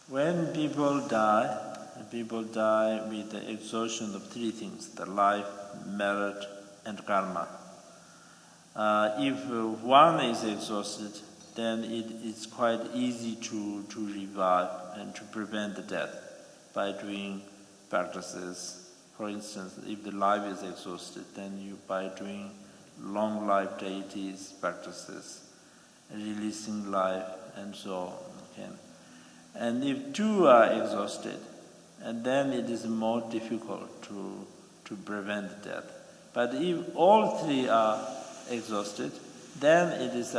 When people die with the exhaustion of three things: the life, merit, and karma. If one is exhausted, then it's quite easy to revive and to prevent the death by doing practices. For instance, if the life is exhausted, then by doing long life deities practices, releasing life, and so on. Okay? And if two are exhausted, and then it is more difficult to prevent death. But if all three are exhausted, then it is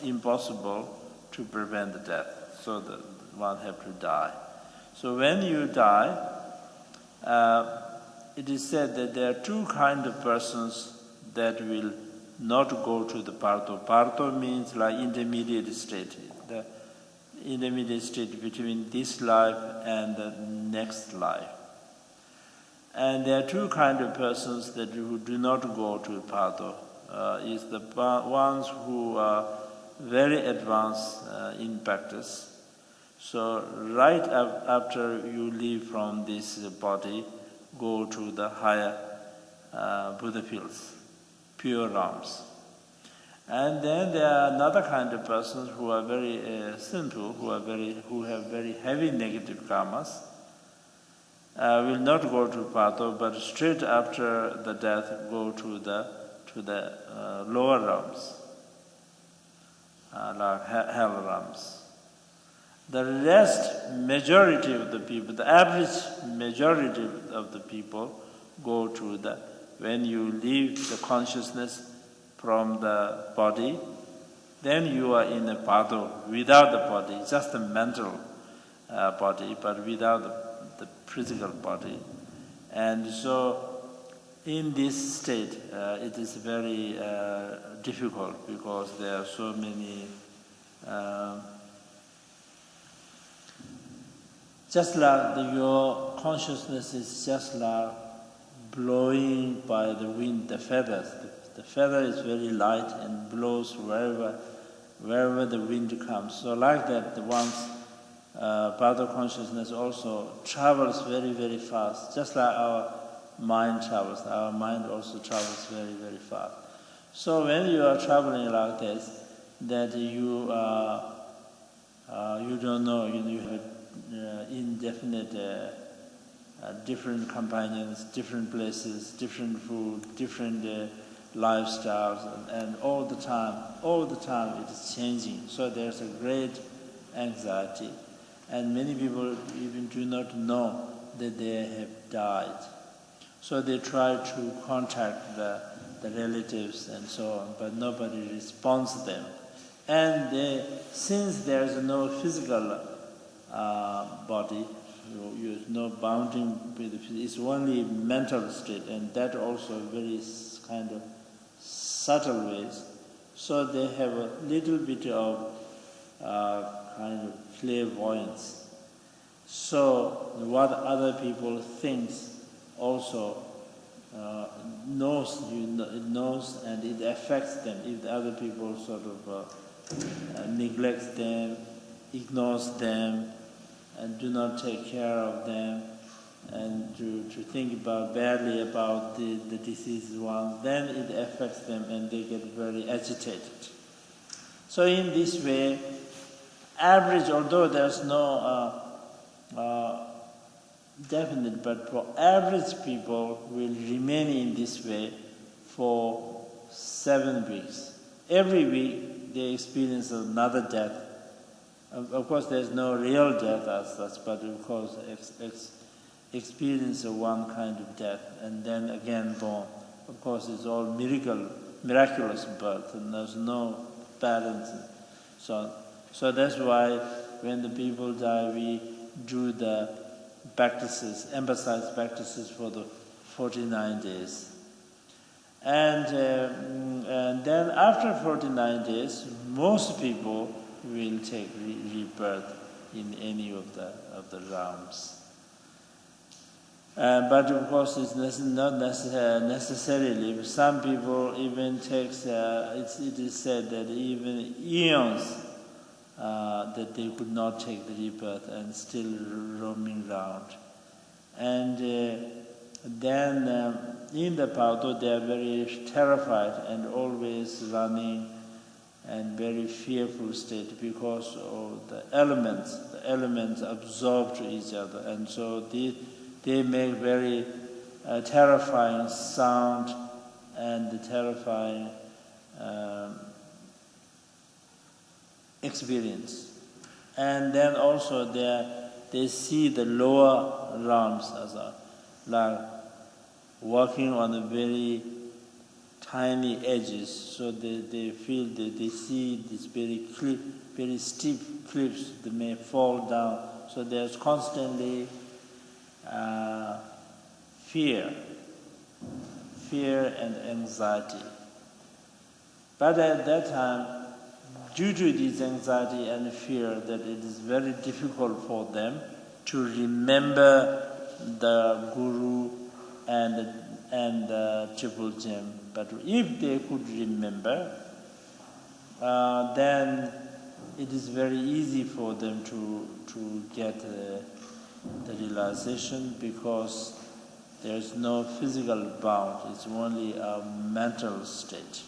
impossible to prevent the death. So that one have to die. So when you die, it is said that there are two kinds of persons that will not go to the bardo. Bardo means like intermediate state. The intermediate state between this life and the next life. And there are two kinds of persons that who do not go to bardo. Is the ones who are very advanced in practice. So right after you leave from this body, go to the higher Buddha fields, pure realms. And then there are another kind of persons who are very simple, who have very heavy negative karmas, will not go to bardo, but straight after the death go to the lower realms, like hell realms. The rest, majority of the people, the average majority of the people go to when you leave the consciousness from the body, then you are in a bardo without the body, just the mental body, but without the physical body. And so in this state, it is very difficult because there are so many, just like your consciousness is just like blowing by the wind, the feathers. The feather is very light and blows wherever the wind comes. So like that, the one's bardo consciousness also travels very, very fast, just like our mind travels. Our mind also travels very, very fast. So when you are traveling like this, that you don't know, you have indefinite, different companions, different places, different food, different lifestyles, and all the time it is changing. So there's a great anxiety, and many people even do not know that they have died. So they try to contact the relatives and so on, but nobody responds to them. And since there is no physical body, you no bounding with the physical, it's only mental state, and that also very kind of subtle ways. So they have a little bit of kind of clairvoyance. So what other people think also it knows, and it affects them. If the other people sort of neglect them, ignores them, and do not take care of them, and to think badly about the deceased ones, then it affects them and they get very agitated. So in this way, average, although there's no definite, but for average people will remain in this way for 7 weeks. Every week they experience another death. Of course, there's no real death as such, but of course, experience of one kind of death and then again born. Of course, it's all miraculous birth, and there's no balance. So that's why when the people die, we do the practices, emphasize practices for the 49 days. And then after 49 days, most people will take rebirth in any of the realms. But of course, it's not necessarily. Some people even takes. It is said that even eons that they could not take the rebirth and still roaming around. And then in the bardo they are very terrified and always running and very fearful state because of the elements absorb to each other, and so they make very terrifying sound and terrifying experience. And then also they see the lower realms as like walking on the very tiny edges, so they feel that they see these very steep cliffs that may fall down. So there's constantly fear and anxiety. But at that time, due to this anxiety and fear, that it is very difficult for them to remember the Guru and the Triple Gem. But if they could remember, then it is very easy for them to get the realization, because there is no physical bound, it's only a mental state.